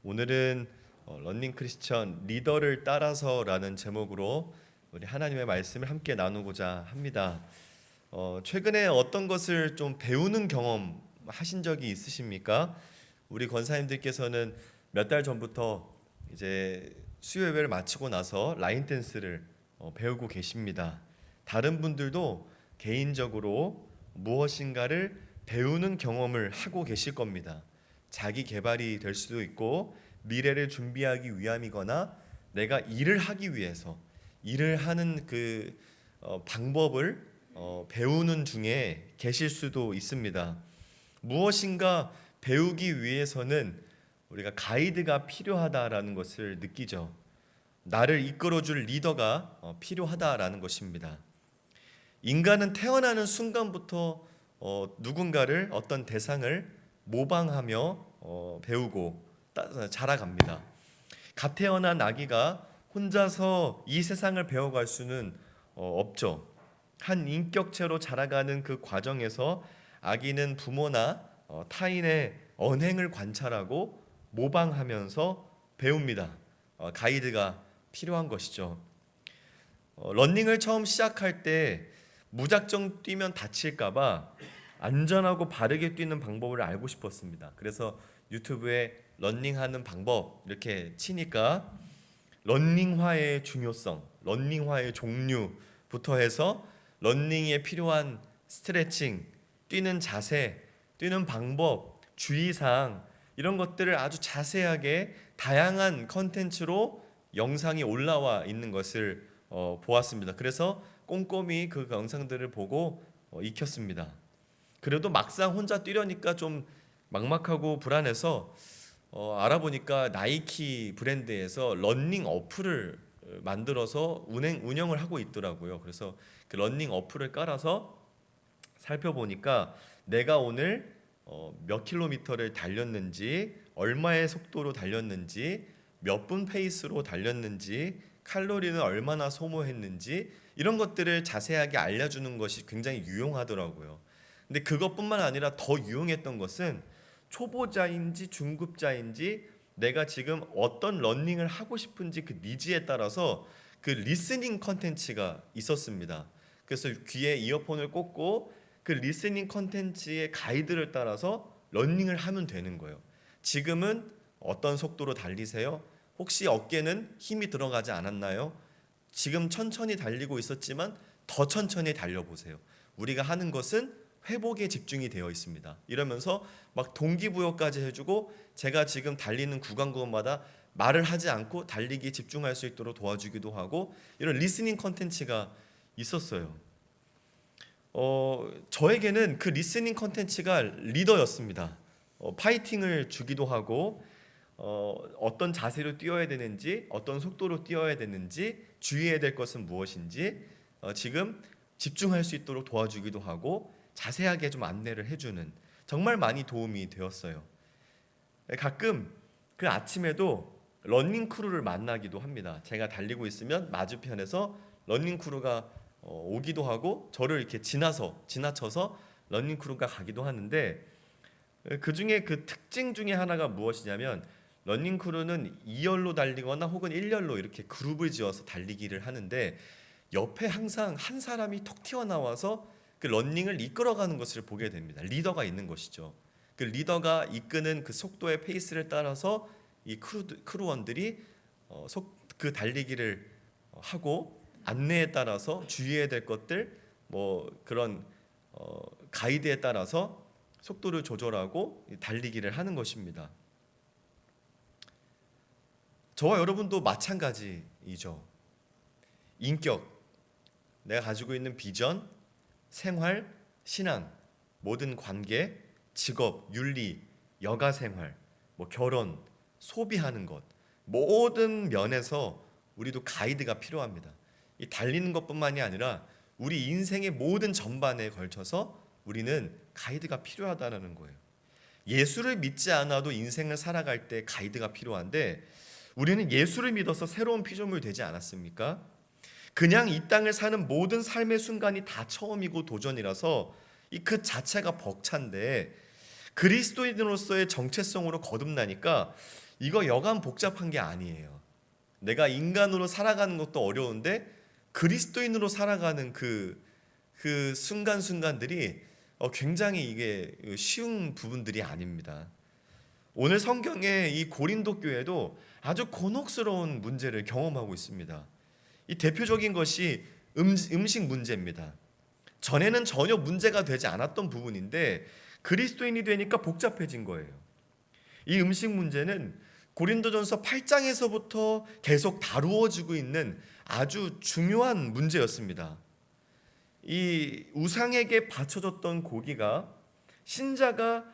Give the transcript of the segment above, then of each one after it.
오늘은 런닝 크리스천 리더를 따라서라는 제목으로 우리 하나님의 말씀을 함께 나누고자 합니다. 최근에 어떤 것을 좀 배우는 경험 하신 적이 있으십니까? 우리 권사님들께서는 몇 달 전부터 이제 수요 예배를 마치고 나서 라인 댄스를 배우고 계십니다. 다른 분들도 개인적으로 무엇인가를 배우는 경험을 하고 계실 겁니다. 자기 개발이 될 수도 있고 미래를 준비하기 위함이거나 내가 일을 하기 위해서 일을 하는 그 방법을 배우는 중에 계실 수도 있습니다. 무엇인가 배우기 위해서는 우리가 가이드가 필요하다라는 것을 느끼죠. 나를 이끌어줄 리더가 필요하다라는 것입니다. 인간은 태어나는 순간부터 누군가를 어떤 대상을 모방하며 배우고 자라갑니다. 갓 태어난 아기가 혼자서 이 세상을 배워갈 수는 없죠. 한 인격체로 자라가는 그 과정에서 아기는 부모나 타인의 언행을 관찰하고 모방하면서 배웁니다. 가이드가 필요한 것이죠. 러닝을 처음 시작할 때 무작정 뛰면 다칠까봐 안전하고 바르게 뛰는 방법을 알고 싶었습니다. 그래서 유튜브에 러닝하는 방법 이렇게 치니까 러닝화의 중요성, 러닝화의 종류부터 해서 러닝에 필요한 스트레칭, 뛰는 자세, 뛰는 방법, 주의사항 이런 것들을 아주 자세하게 다양한 컨텐츠로 영상이 올라와 있는 것을 보았습니다. 그래서 꼼꼼히 그 영상들을 보고 익혔습니다. 그래도 막상 혼자 뛰려니까 좀 막막하고 불안해서 알아보니까 나이키 브랜드에서 러닝 어플을 만들어서 운영을 하고 있더라고요. 그래서 그 러닝 어플을 깔아서 살펴보니까 내가 오늘 몇 킬로미터를 달렸는지, 얼마의 속도로 달렸는지, 몇 분 페이스로 달렸는지, 칼로리는 얼마나 소모했는지 이런 것들을 자세하게 알려주는 것이 굉장히 유용하더라고요. 근데 그것뿐만 아니라 더 유용했던 것은 초보자인지 중급자인지 내가 지금 어떤 러닝을 하고 싶은지 그 니즈에 따라서 그 리스닝 컨텐츠가 있었습니다. 그래서 귀에 이어폰을 꽂고 그 리스닝 컨텐츠의 가이드를 따라서 러닝을 하면 되는 거예요. 지금은 어떤 속도로 달리세요? 혹시 어깨는 힘이 들어가지 않았나요? 지금 천천히 달리고 있었지만 더 천천히 달려보세요. 우리가 하는 것은 회복에 집중이 되어 있습니다. 이러면서 막 동기부여까지 해주고 제가 지금 달리는 구간마다 말을 하지 않고 달리기에 집중할 수 있도록 도와주기도 하고 이런 리스닝 컨텐츠가 있었어요. 저에게는 그 리스닝 컨텐츠가 리더였습니다. 파이팅을 주기도 하고 어떤 자세로 뛰어야 되는지 어떤 속도로 뛰어야 되는지 주의해야 될 것은 무엇인지 지금 집중할 수 있도록 도와주기도 하고 자세하게 좀 안내를 해주는 정말 많이 도움이 되었어요. 가끔 그 아침에도 러닝 크루를 만나기도 합니다. 제가 달리고 있으면 맞은편에서 러닝 크루가 오기도 하고 저를 이렇게 지나쳐서 러닝 크루가 가기도 하는데 그 중에 그 특징 중에 하나가 무엇이냐면 러닝 크루는 2열로 달리거나 혹은 1열로 이렇게 그룹을 지어서 달리기를 하는데 옆에 항상 한 사람이 톡 튀어나와서 그 러닝을 이끌어가는 것을 보게 됩니다. 리더가 있는 것이죠. 그 리더가 이끄는 그 속도의 페이스를 따라서 이 크루원들이 그 달리기를 하고 안내에 따라서 주의해야 될 것들 뭐 그런 가이드에 따라서 속도를 조절하고 달리기를 하는 것입니다. 저와 여러분도 마찬가지이죠. 인격, 내가 가지고 있는 비전, 생활, 신앙, 모든 관계, 직업, 윤리, 여가 생활, 뭐 결혼, 소비하는 것 모든 면에서 우리도 가이드가 필요합니다. 이 달리는 것뿐만이 아니라 우리 인생의 모든 전반에 걸쳐서 우리는 가이드가 필요하다는 거예요. 예수를 믿지 않아도 인생을 살아갈 때 가이드가 필요한데 우리는 예수를 믿어서 새로운 피조물 되지 않았습니까? 그냥 이 땅을 사는 모든 삶의 순간이 다 처음이고 도전이라서 이 그 자체가 벅찬데 그리스도인으로서의 정체성으로 거듭나니까 이거 여간 복잡한 게 아니에요. 내가 인간으로 살아가는 것도 어려운데 그리스도인으로 살아가는 그 순간순간들이 굉장히 이게 쉬운 부분들이 아닙니다. 오늘 성경의 이 고린도 교회도 아주 곤혹스러운 문제를 경험하고 있습니다. 이 대표적인 것이 음식 문제입니다. 전에는 전혀 문제가 되지 않았던 부분인데 그리스도인이 되니까 복잡해진 거예요. 이 음식 문제는 고린도전서 8장에서부터 계속 다루어지고 있는 아주 중요한 문제였습니다. 이 우상에게 바쳐졌던 고기가 신자가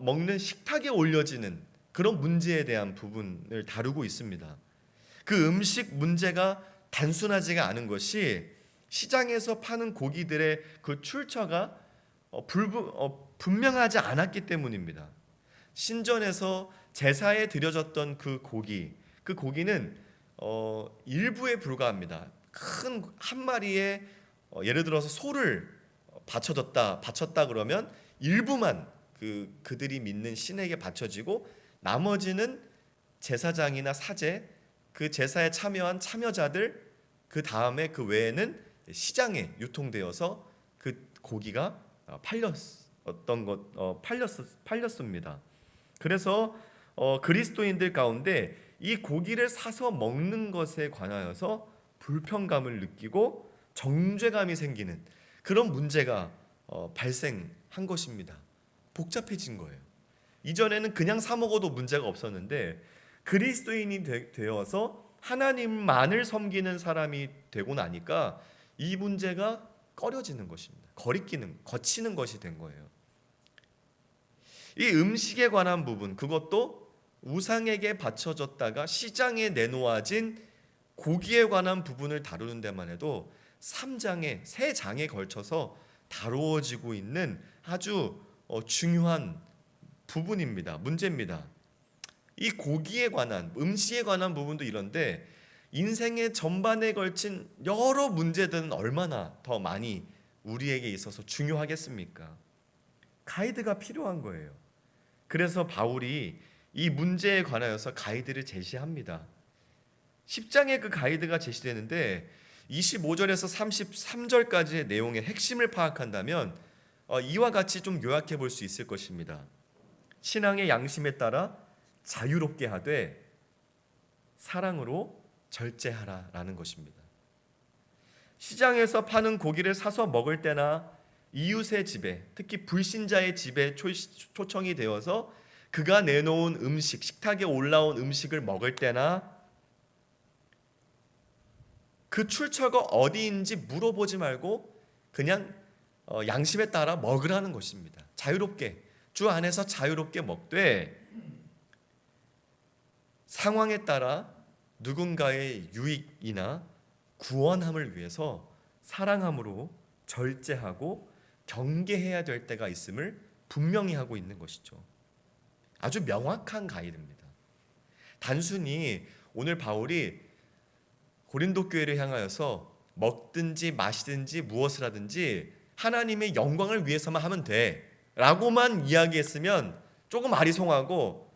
먹는 식탁에 올려지는 그런 문제에 대한 부분을 다루고 있습니다. 그 음식 문제가 단순하지가 않은 것이 시장에서 파는 고기들의 그 출처가 분명하지 않았기 때문입니다. 신전에서 제사에 드려졌던 그 고기는 일부에 불과합니다. 큰 한 마리에 예를 들어서 소를 바쳤다 그러면 일부만 그들이 믿는 신에게 바쳐지고 나머지는 제사장이나 사제, 그 제사에 참여한 참여자들, 그 다음에 그 외에는 시장에 유통되어서 그 고기가 팔렸습니다. 그래서 그리스도인들 가운데 이 고기를 사서 먹는 것에 관하여서 불편감을 느끼고 정죄감이 생기는 그런 문제가 발생한 것입니다. 복잡해진 거예요. 이전에는 그냥 사 먹어도 문제가 없었는데 그리스도인이 되어서 하나님만을 섬기는 사람이 되고 나니까 이 문제가 꺼려지는 것입니다. 거치는 것이 된 거예요. 이 음식에 관한 부분, 그것도 우상에게 바쳐졌다가 시장에 내놓아진 고기에 관한 부분을 다루는 데만 해도 3장에 걸쳐서 다루어지고 있는 아주 중요한 부분입니다. 문제입니다. 이 고기에 관한, 음식에 관한 부분도 이런데 인생의 전반에 걸친 여러 문제들은 얼마나 더 많이 우리에게 있어서 중요하겠습니까? 가이드가 필요한 거예요. 그래서 바울이 이 문제에 관하여서 가이드를 제시합니다. 10장에 그 가이드가 제시되는데 25절에서 33절까지의 내용의 핵심을 파악한다면 이와 같이 좀 요약해 볼 수 있을 것입니다. 신앙의 양심에 따라 자유롭게 하되 사랑으로 절제하라라는 것입니다. 시장에서 파는 고기를 사서 먹을 때나 이웃의 집에, 특히 불신자의 집에 초청이 되어서 그가 내놓은 음식, 식탁에 올라온 음식을 먹을 때나 그 출처가 어디인지 물어보지 말고 그냥 양심에 따라 먹으라는 것입니다. 자유롭게, 주 안에서 자유롭게 먹되 상황에 따라 누군가의 유익이나 구원함을 위해서 사랑함으로 절제하고 경계해야 될 때가 있음을 분명히 하고 있는 것이죠. 아주 명확한 가이드입니다. 단순히 오늘 바울이 고린도 교회를 향하여서 먹든지 마시든지 무엇을 하든지 하나님의 영광을 위해서만 하면 돼 라고만 이야기했으면 조금 아리송하고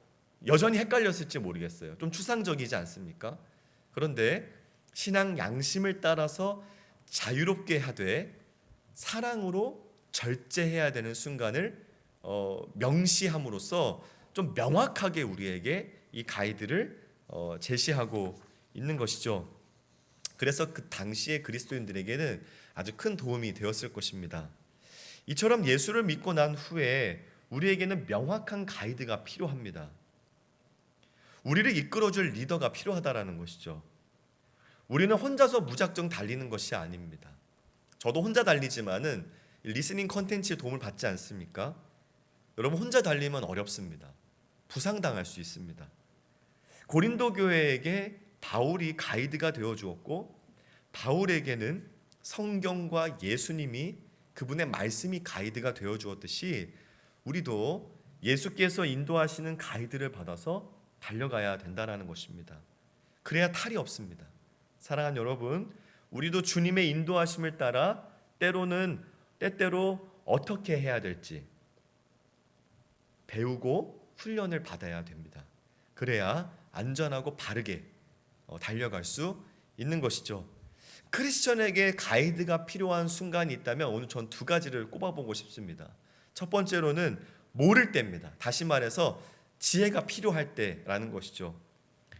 여전히 헷갈렸을지 모르겠어요. 좀 추상적이지 않습니까? 그런데 신앙 양심을 따라서 자유롭게 하되 사랑으로 절제해야 되는 순간을 명시함으로써 좀 명확하게 우리에게 이 가이드를 제시하고 있는 것이죠. 그래서 그 당시의 그리스도인들에게는 아주 큰 도움이 되었을 것입니다. 이처럼 예수를 믿고 난 후에 우리에게는 명확한 가이드가 필요합니다. 우리를 이끌어줄 리더가 필요하다라는 것이죠. 우리는 혼자서 무작정 달리는 것이 아닙니다. 저도 혼자 달리지만은 리스닝 컨텐츠의 도움을 받지 않습니까? 여러분 혼자 달리면 어렵습니다. 부상당할 수 있습니다. 고린도 교회에게 바울이 가이드가 되어 주었고 바울에게는 성경과 예수님이 그분의 말씀이 가이드가 되어 주었듯이 우리도 예수께서 인도하시는 가이드를 받아서 달려가야 된다는 것입니다. 그래야 탈이 없습니다. 사랑하는 여러분, 우리도 주님의 인도하심을 따라 때때로 어떻게 해야 될지 배우고 훈련을 받아야 됩니다. 그래야 안전하고 바르게 달려갈 수 있는 것이죠. 크리스천에게 가이드가 필요한 순간이 있다면 오늘 전 두 가지를 꼽아보고 싶습니다. 첫 번째로는 모를 때입니다. 다시 말해서 지혜가 필요할 때라는 것이죠.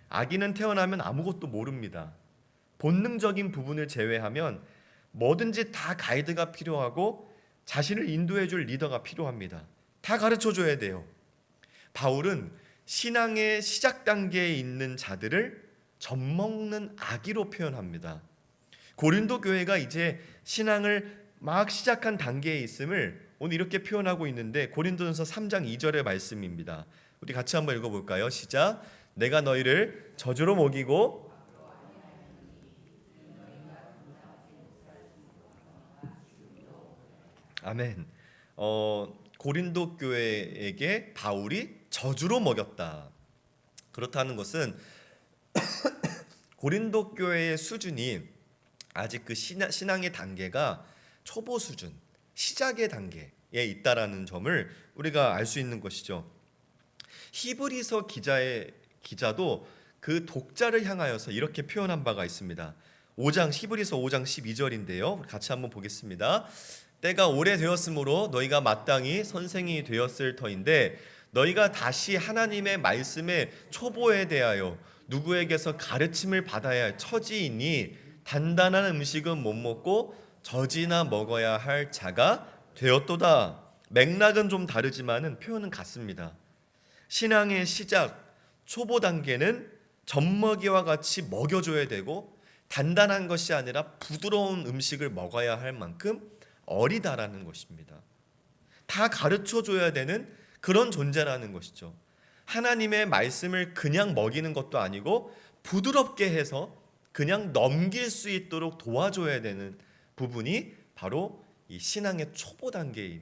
아기는 태어나면 아무것도 모릅니다. 본능적인 부분을 제외하면 뭐든지 다 가이드가 필요하고 자신을 인도해 줄 리더가 필요합니다. 다 가르쳐 줘야 돼요. 바울은 신앙의 시작 단계에 있는 자들을 젖먹는 아기로 표현합니다. 고린도 교회가 이제 신앙을 막 시작한 단계에 있음을 오늘 이렇게 표현하고 있는데 고린도전서 3장 2절의 말씀입니다. 우리 같이 한번 읽어볼까요? 시작. 내가 너희를 저주로 먹이고 아멘. 고린도 교회에게 바울이 저주로 먹였다. 그렇다는 것은 고린도 교회의 수준이 아직 그 신앙의 단계가 초보 수준, 시작의 단계에 있다라는 점을 우리가 알 수 있는 것이죠. 히브리서 기자도 그 독자를 향하여서 이렇게 표현한 바가 있습니다. 히브리서 5장 12절인데요. 같이 한번 보겠습니다. 때가 오래되었으므로 너희가 마땅히 선생이 되었을 터인데 너희가 다시 하나님의 말씀의 초보에 대하여 누구에게서 가르침을 받아야 할 처지이니 단단한 음식은 못 먹고 젖이나 먹어야 할 자가 되었도다. 맥락은 좀 다르지만은 표현은 같습니다. 신앙의 시작, 초보 단계는 젖먹이와 같이 먹여줘야 되고 단단한 것이 아니라 부드러운 음식을 먹어야 할 만큼 어리다라는 것입니다. 다 가르쳐줘야 되는 그런 존재라는 것이죠. 하나님의 말씀을 그냥 먹이는 것도 아니고 부드럽게 해서 그냥 넘길 수 있도록 도와줘야 되는 부분이 바로 이 신앙의 초보 단계에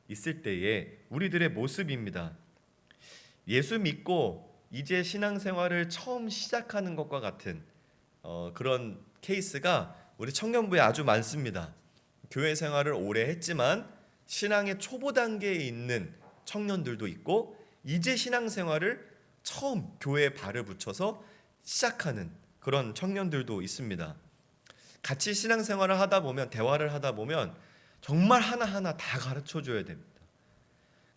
있을 때의 우리들의 모습입니다. 예수 믿고 이제 신앙생활을 처음 시작하는 것과 같은 그런 케이스가 우리 청년부에 아주 많습니다. 교회 생활을 오래 했지만 신앙의 초보 단계에 있는 청년들도 있고 이제 신앙생활을 처음 교회에 발을 붙여서 시작하는 그런 청년들도 있습니다. 같이 신앙생활을 하다 보면 대화를 하다 보면 정말 하나하나 다 가르쳐줘야 됩니다.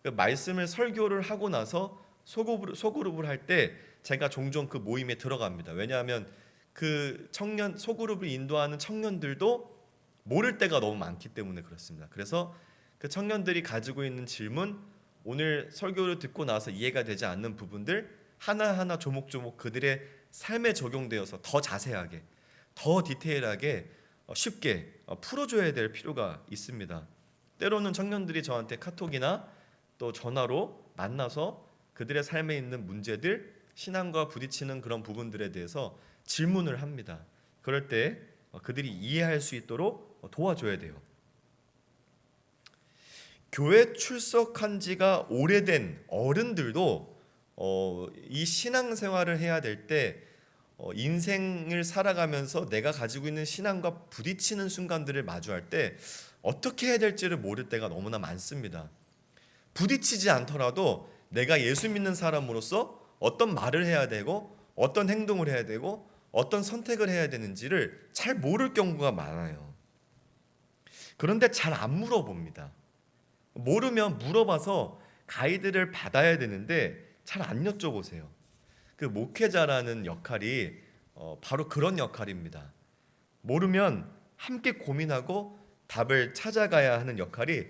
그 말씀을 설교를 하고 나서 소그룹을 할 때 제가 종종 그 모임에 들어갑니다. 왜냐하면 그 소그룹을 인도하는 청년들도 모를 때가 너무 많기 때문에 그렇습니다. 그래서 그 청년들이 가지고 있는 질문, 오늘 설교를 듣고 나서 이해가 되지 않는 부분들 하나하나 조목조목 그들의 삶에 적용되어서 더 자세하게, 더 디테일하게 쉽게 풀어줘야 될 필요가 있습니다. 때로는 청년들이 저한테 카톡이나 또 전화로 만나서 그들의 삶에 있는 문제들, 신앙과 부딪히는 그런 부분들에 대해서 질문을 합니다. 그럴 때 그들이 이해할 수 있도록 도와줘야 돼요. 교회 출석한 지가 오래된 어른들도 이 신앙생활을 해야 될 때 인생을 살아가면서 내가 가지고 있는 신앙과 부딪히는 순간들을 마주할 때 어떻게 해야 될지를 모를 때가 너무나 많습니다. 부딪히지 않더라도 내가 예수 믿는 사람으로서 어떤 말을 해야 되고 어떤 행동을 해야 되고 어떤 선택을 해야 되는지를 잘 모를 경우가 많아요. 그런데 잘 안 물어봅니다. 모르면 물어봐서 가이드를 받아야 되는데 잘 안 여쭤보세요. 그 목회자라는 역할이 바로 그런 역할입니다. 모르면 함께 고민하고 답을 찾아가야 하는 역할이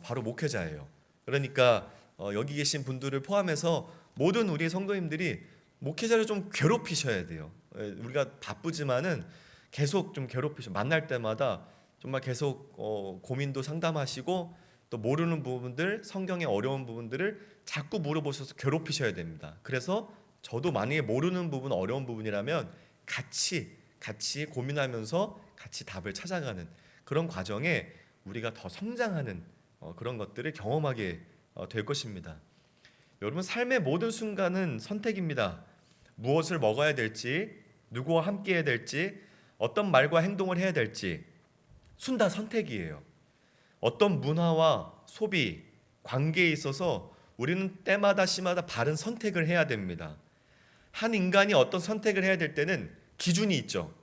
바로 목회자예요. 그러니까 여기 계신 분들을 포함해서 모든 우리 성도님들이 목회자를 좀 괴롭히셔야 돼요. 우리가 바쁘지만은 계속 좀 만날 때마다 정말 계속 고민도 상담하시고 또 모르는 부분들, 성경의 어려운 부분들을 자꾸 물어보셔서 괴롭히셔야 됩니다. 그래서 저도 만약에 모르는 부분, 어려운 부분이라면 같이 고민하면서 같이 답을 찾아가는 그런 과정에 우리가 더 성장하는 그런 것들을 경험하게 될 것입니다. 여러분, 삶의 모든 순간은 선택입니다. 무엇을 먹어야 될지, 누구와 함께 해야 될지, 어떤 말과 행동을 해야 될지 다 선택이에요. 어떤 문화와 소비, 관계에 있어서 우리는 때마다 시마다 바른 선택을 해야 됩니다. 한 인간이 어떤 선택을 해야 될 때는 기준이 있죠.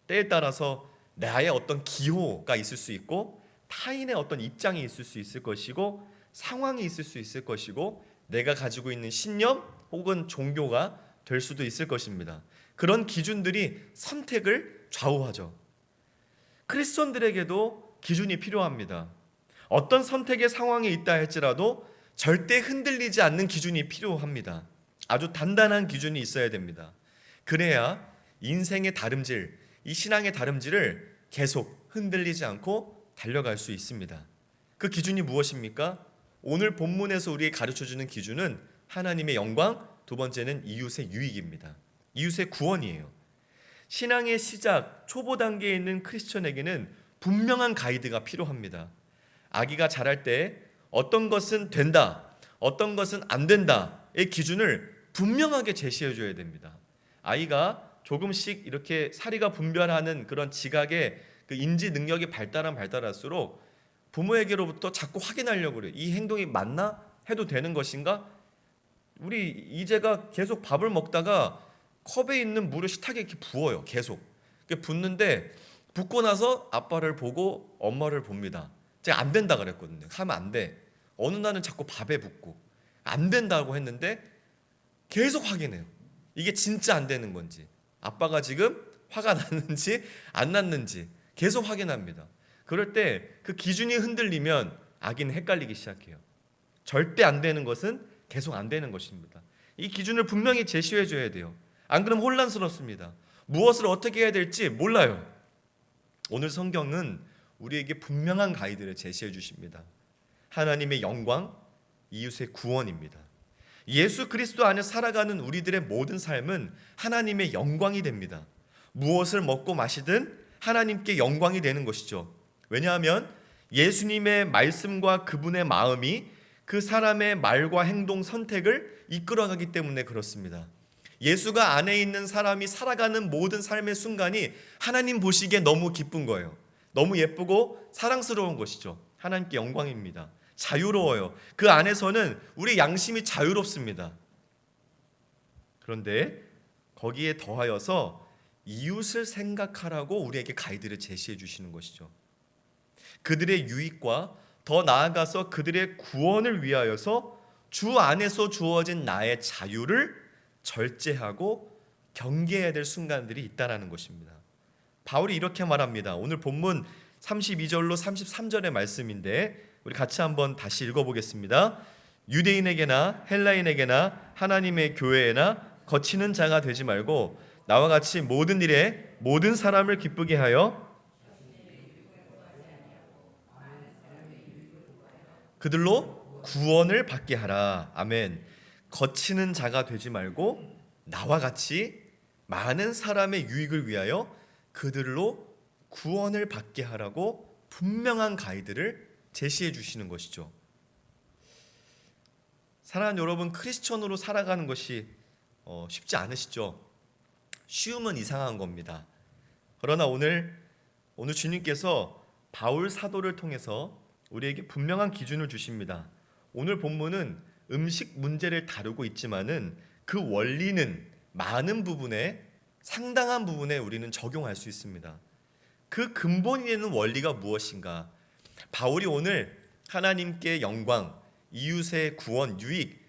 때에 따라서 나의 어떤 기호가 있을 수 있고 타인의 어떤 입장이 있을 수 있을 것이고 상황이 있을 수 있을 것이고 내가 가지고 있는 신념 혹은 종교가 될 수도 있을 것입니다. 그런 기준들이 선택을 좌우하죠. 크리스천들에게도 기준이 필요합니다. 어떤 선택의 상황에 있다 할지라도 절대 흔들리지 않는 기준이 필요합니다. 아주 단단한 기준이 있어야 됩니다. 그래야 인생의 다름질, 이 신앙의 다름질을 계속 흔들리지 않고 달려갈 수 있습니다. 그 기준이 무엇입니까? 오늘 본문에서 우리에게 가르쳐주는 기준은 하나님의 영광, 두 번째는 이웃의 유익입니다. 이웃의 구원이에요. 신앙의 시작, 초보 단계에 있는 크리스천에게는 분명한 가이드가 필요합니다. 아기가 자랄 때 어떤 것은 된다, 어떤 것은 안 된다의 기준을 분명하게 제시해 줘야 됩니다. 아이가 조금씩 이렇게 사리가 분별하는 그런 지각의 그 인지 능력이 발달할수록 부모에게로부터 자꾸 확인하려고 그래요. 이 행동이 맞나? 해도 되는 것인가? 우리 이제가 계속 밥을 먹다가 컵에 있는 물을 식탁에 이렇게 부어요. 계속. 붓는데 붓고 나서 아빠를 보고 엄마를 봅니다. 제가 안 된다 그랬거든요. 하면 안 돼. 어느 날은 자꾸 밥에 붓고 안 된다고 했는데 계속 확인해요. 이게 진짜 안 되는 건지, 아빠가 지금 화가 났는지 안 났는지 계속 확인합니다. 그럴 때 그 기준이 흔들리면 아기는 헷갈리기 시작해요. 절대 안 되는 것은 계속 안 되는 것입니다. 이 기준을 분명히 제시해 줘야 돼요. 안 그러면 혼란스럽습니다. 무엇을 어떻게 해야 될지 몰라요. 오늘 성경은 우리에게 분명한 가이드를 제시해 주십니다. 하나님의 영광, 이웃의 구원입니다. 예수 그리스도 안에 살아가는 우리들의 모든 삶은 하나님의 영광이 됩니다. 무엇을 먹고 마시든 하나님께 영광이 되는 것이죠. 왜냐하면 예수님의 말씀과 그분의 마음이 그 사람의 말과 행동, 선택을 이끌어가기 때문에 그렇습니다. 예수가 안에 있는 사람이 살아가는 모든 삶의 순간이 하나님 보시기에 너무 기쁜 거예요. 너무 예쁘고 사랑스러운 것이죠. 하나님께 영광입니다. 자유로워요. 그 안에서는 우리 양심이 자유롭습니다. 그런데 거기에 더하여서 이웃을 생각하라고 우리에게 가이드를 제시해 주시는 것이죠. 그들의 유익과 더 나아가서 그들의 구원을 위하여서 주 안에서 주어진 나의 자유를 절제하고 경계해야 될 순간들이 있다라는 것입니다. 바울이 이렇게 말합니다. 오늘 본문 32절로 33절의 말씀인데 우리 같이 한번 다시 읽어보겠습니다. 유대인에게나 헬라인에게나 하나님의 교회에나 거치는 자가 되지 말고 나와 같이 모든 일에 모든 사람을 기쁘게 하여 그들로 구원을 받게 하라. 아멘. 거치는 자가 되지 말고 나와 같이 많은 사람의 유익을 위하여 그들로 구원을 받게 하라고 분명한 가이드를 제시해 주시는 것이죠. 사랑하는 여러분, 크리스천으로 살아가는 것이 쉽지 않으시죠? 쉬우면 이상한 겁니다. 그러나 오늘 주님께서 바울 사도를 통해서 우리에게 분명한 기준을 주십니다. 오늘 본문은 음식 문제를 다루고 있지만은 그 원리는 많은 부분에, 상당한 부분에 우리는 적용할 수 있습니다. 그 근본이 되는 원리가 무엇인가? 바울이 오늘 하나님께 영광, 이웃의 구원, 유익,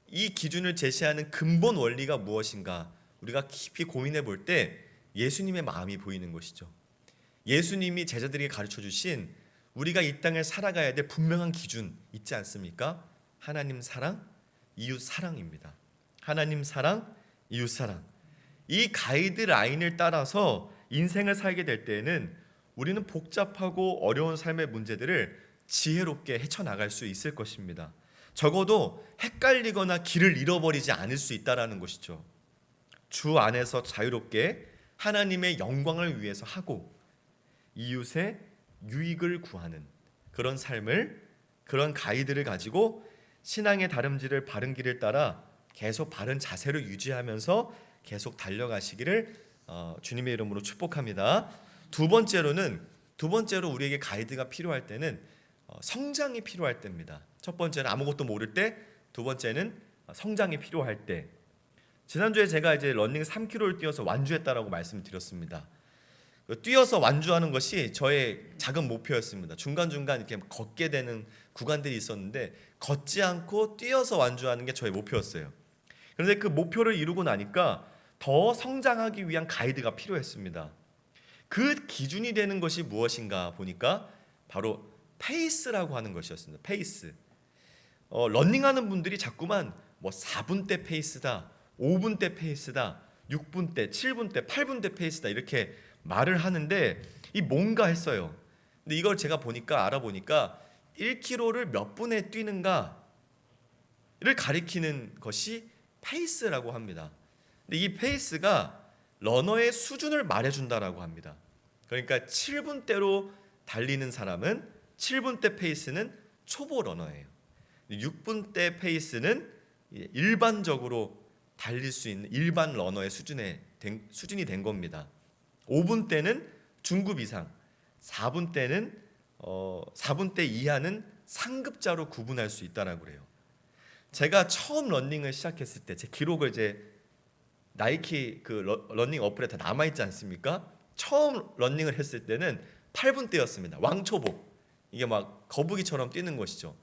이 기준을 제시하는 근본 원리가 무엇인가? 우리가 깊이 고민해 볼 때 예수님의 마음이 보이는 것이죠. 예수님이 제자들에게 가르쳐 주신 우리가 이 땅을 살아가야 될 분명한 기준 있지 않습니까? 하나님 사랑, 이웃 사랑입니다. 하나님 사랑, 이웃 사랑. 이 가이드라인을 따라서 인생을 살게 될 때에는 우리는 복잡하고 어려운 삶의 문제들을 지혜롭게 헤쳐나갈 수 있을 것입니다. 적어도 헷갈리거나 길을 잃어버리지 않을 수 있다는 것이죠. 주 안에서 자유롭게 하나님의 영광을 위해서 하고 이웃의 유익을 구하는 그런 삶을, 그런 가이드를 가지고 신앙의 다름질을 바른 길을 따라 계속 바른 자세를 유지하면서 계속 달려가시기를 주님의 이름으로 축복합니다. 두 번째로 우리에게 가이드가 필요할 때는 성장이 필요할 때입니다. 첫 번째는 아무것도 모를 때 두 번째는 성장이 필요할 때. 지난주에 제가 이제 러닝 3km를 뛰어서 완주했다라고 말씀드렸습니다. 뛰어서 완주하는 것이 저의 작은 목표였습니다. 중간중간 이렇게 걷게 되는 구간들이 있었는데 걷지 않고 뛰어서 완주하는 게 저의 목표였어요. 그런데 그 목표를 이루고 나니까 더 성장하기 위한 가이드가 필요했습니다. 그 기준이 되는 것이 무엇인가 보니까 바로 페이스라고 하는 것이었습니다. 페이스. 러닝하는 분들이 자꾸만 뭐 4분대 페이스다, 5분대 페이스다, 6분대, 7분대, 8분대 페이스다 이렇게 말을 하는데 이 뭔가 했어요. 근데 이걸 제가 알아보니까 1km를 몇 분에 뛰는가를 가리키는 것이 페이스라고 합니다. 근데 이 페이스가 러너의 수준을 말해준다라고 합니다. 그러니까 7분대로 달리는 사람은 7분대 페이스는 초보 러너예요. 6분대 페이스는 일반적으로 달릴 수 있는 일반 러너의 수준이 된 겁니다. 5분대는 중급 이상, 4분대는 4분대 이하는 상급자로 구분할 수 있다라고 그래요. 제가 처음 러닝을 시작했을 때 제 기록을 이제 나이키 그 러닝 어플에 다 남아 있지 않습니까? 처음 러닝을 했을 때는 8분대였습니다. 왕초보. 이게 막 거북이처럼 뛰는 것이죠.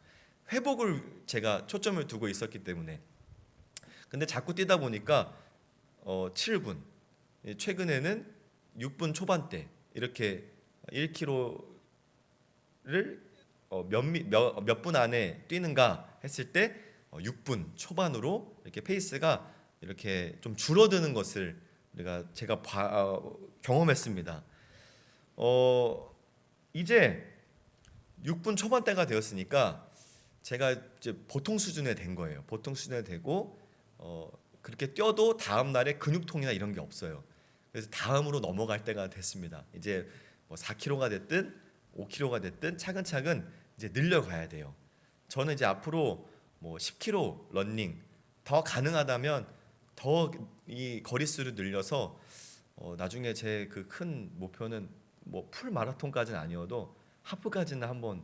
회복을 제가 초점을 두고 있었기 때문에. 근데 자꾸 뛰다 보니까 7분, 최근에는 6분 초반대 이렇게 1km를 몇 분 안에 뛰는가 했을 때 6분 초반으로 이렇게 페이스가 이렇게 좀 줄어드는 것을 제가 경험했습니다. 이제 6분 초반대가 되었으니까 제가 이제 보통 수준에 된 거예요. 보통 수준에 되고 그렇게 뛰어도 다음 날에 근육통이나 이런 게 없어요. 그래서 다음으로 넘어갈 때가 됐습니다. 이제 뭐 4km가 됐든 5km가 됐든 차근차근 이제 늘려가야 돼요. 저는 이제 앞으로 뭐 10km 러닝 더 가능하다면 더 이 거리수를 늘려서 나중에 제 그 큰 목표는 뭐 풀 마라톤까지는 아니어도 하프까지는 한번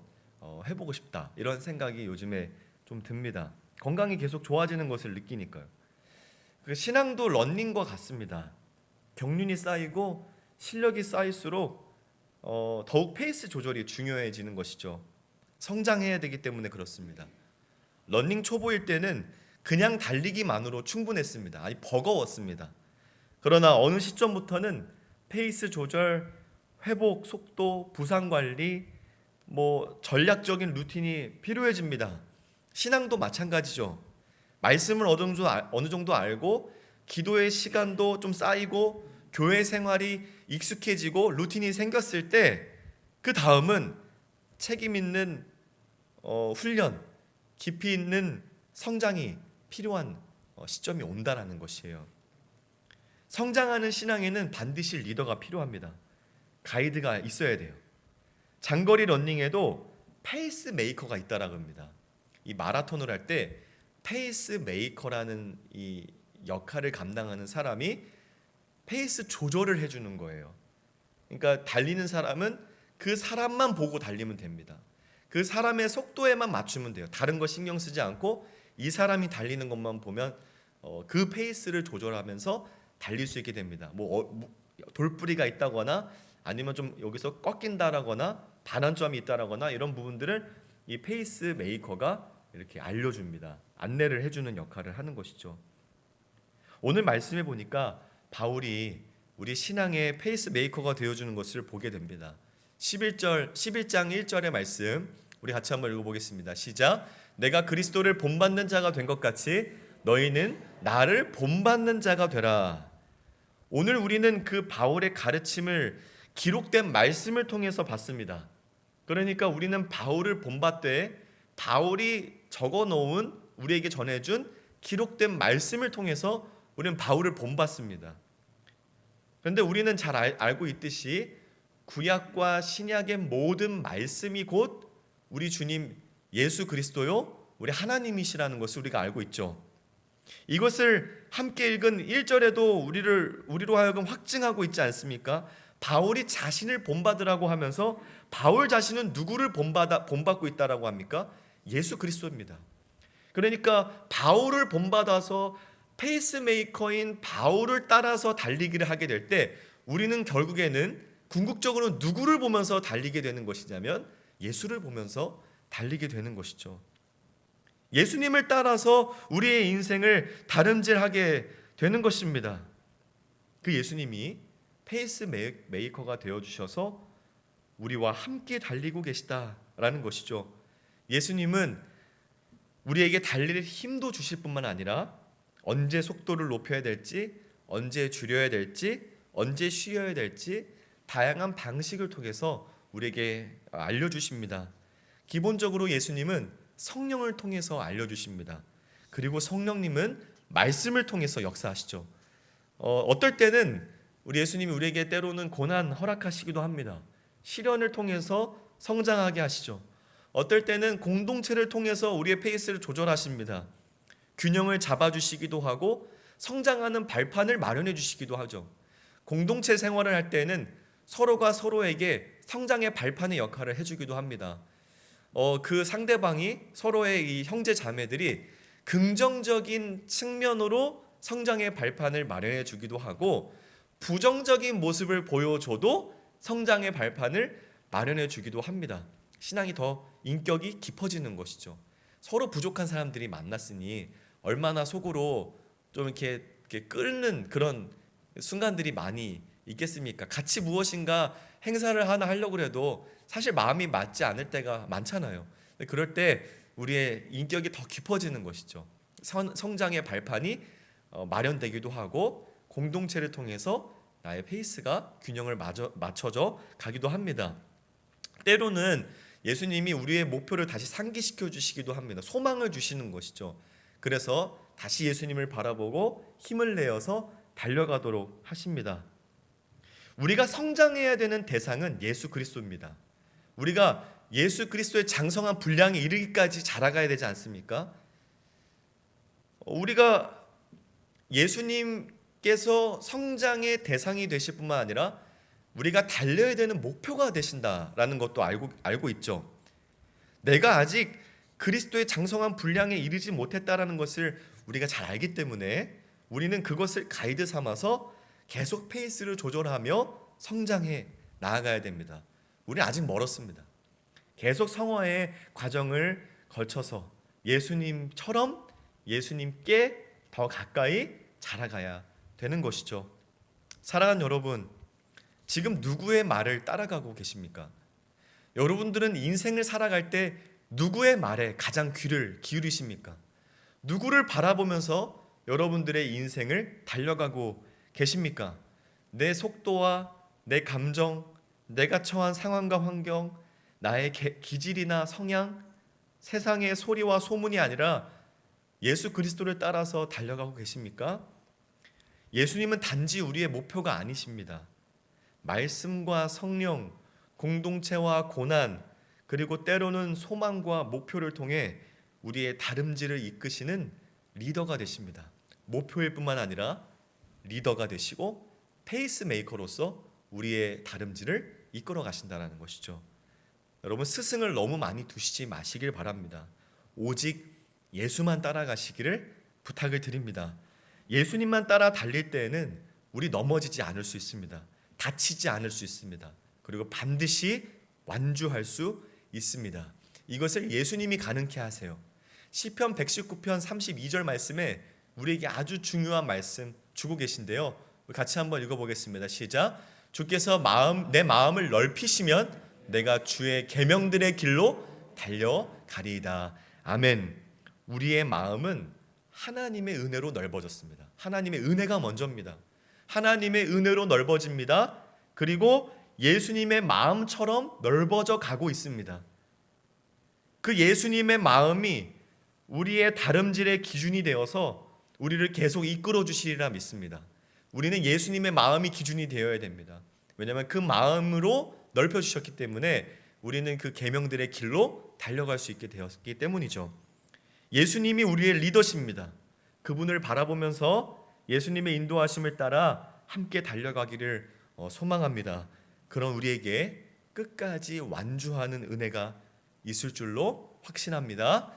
해보고 싶다 이런 생각이 요즘에 좀 듭니다. 건강이 계속 좋아지는 것을 느끼니까요. 그 신앙도 러닝과 같습니다. 경륜이 쌓이고 실력이 쌓일수록 더욱 페이스 조절이 중요해지는 것이죠. 성장해야 되기 때문에 그렇습니다. 러닝 초보일 때는 그냥 달리기만으로 충분했습니다. 아니 버거웠습니다. 그러나 어느 시점부터는 페이스 조절, 회복 속도, 부상 관리, 뭐 전략적인 루틴이 필요해집니다. 신앙도 마찬가지죠. 말씀을 어느 정도 알고 기도의 시간도 좀 쌓이고 교회 생활이 익숙해지고 루틴이 생겼을 때 그 다음은 책임 있는 훈련, 깊이 있는 성장이 필요한 시점이 온다라는 것이에요. 성장하는 신앙에는 반드시 리더가 필요합니다. 가이드가 있어야 돼요. 장거리 러닝에도 페이스 메이커가 있다라고 합니다. 이 마라톤을 할 때 페이스 메이커라는 이 역할을 감당하는 사람이 페이스 조절을 해주는 거예요. 그러니까 달리는 사람은 그 사람만 보고 달리면 됩니다. 그 사람의 속도에만 맞추면 돼요. 다른 거 신경 쓰지 않고 이 사람이 달리는 것만 보면 그 페이스를 조절하면서 달릴 수 있게 됩니다. 뭐 돌뿌리가 있다거나 아니면 좀 여기서 꺾인다라거나 반환점이 있다라거나 이런 부분들을 이 페이스 메이커가 이렇게 알려줍니다. 안내를 해주는 역할을 하는 것이죠. 오늘 말씀해 보니까 바울이 우리 신앙의 페이스 메이커가 되어주는 것을 보게 됩니다. 11장 1절의 말씀 우리 같이 한번 읽어보겠습니다. 시작. 내가 그리스도를 본받는 자가 된 것 같이 너희는 나를 본받는 자가 되라. 오늘 우리는 그 바울의 가르침을 기록된 말씀을 통해서 봤습니다. 그러니까 우리는 바울을 본받되 바울이 적어놓은 우리에게 전해준 기록된 말씀을 통해서 우리는 바울을 본받습니다. 그런데 우리는 잘 알고 있듯이 구약과 신약의 모든 말씀이 곧 우리 주님 예수 그리스도요 우리 하나님이시라는 것을 우리가 알고 있죠. 이것을 함께 읽은 1절에도 우리로 하여금 확증하고 있지 않습니까? 바울이 자신을 본받으라고 하면서 바울 자신은 누구를 본받고 있다라고 합니까? 예수 그리스도입니다. 그러니까 바울을 본받아서 페이스메이커인 바울을 따라서 달리기를 하게 될 때 우리는 결국에는 궁극적으로 누구를 보면서 달리게 되는 것이냐면 예수를 보면서 달리게 되는 것이죠. 예수님을 따라서 우리의 인생을 다름질하게 되는 것입니다. 그 예수님이 페이스메이커가 되어주셔서 우리와 함께 달리고 계시다라는 것이죠. 예수님은 우리에게 달릴 힘도 주실 뿐만 아니라 언제 속도를 높여야 될지, 언제 줄여야 될지, 언제 쉬어야 될지 다양한 방식을 통해서 우리에게 알려주십니다. 기본적으로 예수님은 성령을 통해서 알려주십니다. 그리고 성령님은 말씀을 통해서 역사하시죠. 어떨 때는 우리 예수님이 우리에게 때로는 고난 허락하시기도 합니다. 시련을 통해서 성장하게 하시죠. 어떨 때는 공동체를 통해서 우리의 페이스를 조절하십니다. 균형을 잡아주시기도 하고 성장하는 발판을 마련해 주시기도 하죠. 공동체 생활을 할 때는 서로가 서로에게 성장의 발판의 역할을 해주기도 합니다. 그 상대방이 서로의 이 형제 자매들이 긍정적인 측면으로 성장의 발판을 마련해 주기도 하고 부정적인 모습을 보여줘도 성장의 발판을 마련해 주기도 합니다. 신앙이 더 인격이 깊어지는 것이죠. 서로 부족한 사람들이 만났으니 얼마나 속으로 좀 이렇게 끓는 그런 순간들이 많이 있겠습니까? 같이 무엇인가 행사를 하나 하려고 해도 사실 마음이 맞지 않을 때가 많잖아요. 그럴 때 우리의 인격이 더 깊어지는 것이죠. 성장의 발판이 마련되기도 하고 공동체를 통해서 나의 페이스가 균형을 맞춰져 가기도 합니다. 때로는 예수님이 우리의 목표를 다시 상기시켜 주시기도 합니다. 소망을 주시는 것이죠. 그래서 다시 예수님을 바라보고 힘을 내어서 달려가도록 하십니다. 우리가 성장해야 되는 대상은 예수 그리스도입니다. 우리가 예수 그리스도의 장성한 분량에 이르기까지 자라가야 되지 않습니까? 우리가 예수님께서 성장의 대상이 되실 뿐만 아니라 우리가 달려야 되는 목표가 되신다라는 것도 알고 있죠. 내가 아직 그리스도의 장성한 분량에 이르지 못했다라는 것을 우리가 잘 알기 때문에 우리는 그것을 가이드 삼아서 계속 페이스를 조절하며 성장해 나아가야 됩니다. 우리는 아직 멀었습니다. 계속 성화의 과정을 거쳐서 예수님처럼 예수님께 더 가까이 자라가야 되는 것이죠. 사랑하는 여러분, 지금 누구의 말을 따라가고 계십니까? 여러분들은 인생을 살아갈 때 누구의 말에 가장 귀를 기울이십니까? 누구를 바라보면서 여러분들의 인생을 달려가고 계십니까? 내 속도와 내 감정, 내가 처한 상황과 환경, 나의 기질이나 성향, 세상의 소리와 소문이 아니라 예수 그리스도를 따라서 달려가고 계십니까? 예수님은 단지 우리의 목표가 아니십니다. 말씀과 성령, 공동체와 고난, 그리고 때로는 소망과 목표를 통해 우리의 다름질을 이끄시는 리더가 되십니다. 목표일 뿐만 아니라 리더가 되시고 페이스메이커로서 우리의 다름질을 이끌어 가신다는 것이죠. 여러분, 스승을 너무 많이 두시지 마시길 바랍니다. 오직 예수만 따라가시기를 부탁을 드립니다. 예수님만 따라 달릴 때에는 우리 넘어지지 않을 수 있습니다. 다치지 않을 수 있습니다. 그리고 반드시 완주할 수 있습니다. 이것을 예수님이 가능케 하세요. 시편 119편 32절 말씀에 우리에게 아주 중요한 말씀 주고 계신데요. 같이 한번 읽어보겠습니다. 시작. 주께서 내 마음을 넓히시면 내가 주의 계명들의 길로 달려가리이다. 아멘. 우리의 마음은 하나님의 은혜로 넓어졌습니다. 하나님의 은혜가 먼저입니다. 하나님의 은혜로 넓어집니다. 그리고 예수님의 마음처럼 넓어져 가고 있습니다. 그 예수님의 마음이 우리의 다름질의 기준이 되어서 우리를 계속 이끌어 주시리라 믿습니다. 우리는 예수님의 마음이 기준이 되어야 됩니다. 왜냐하면 그 마음으로 넓혀 주셨기 때문에 우리는 그 계명들의 길로 달려갈 수 있게 되었기 때문이죠. 예수님이 우리의 리더십입니다. 그분을 바라보면서 예수님의 인도하심을 따라 함께 달려가기를 소망합니다. 그런 우리에게 끝까지 완주하는 은혜가 있을 줄로 확신합니다.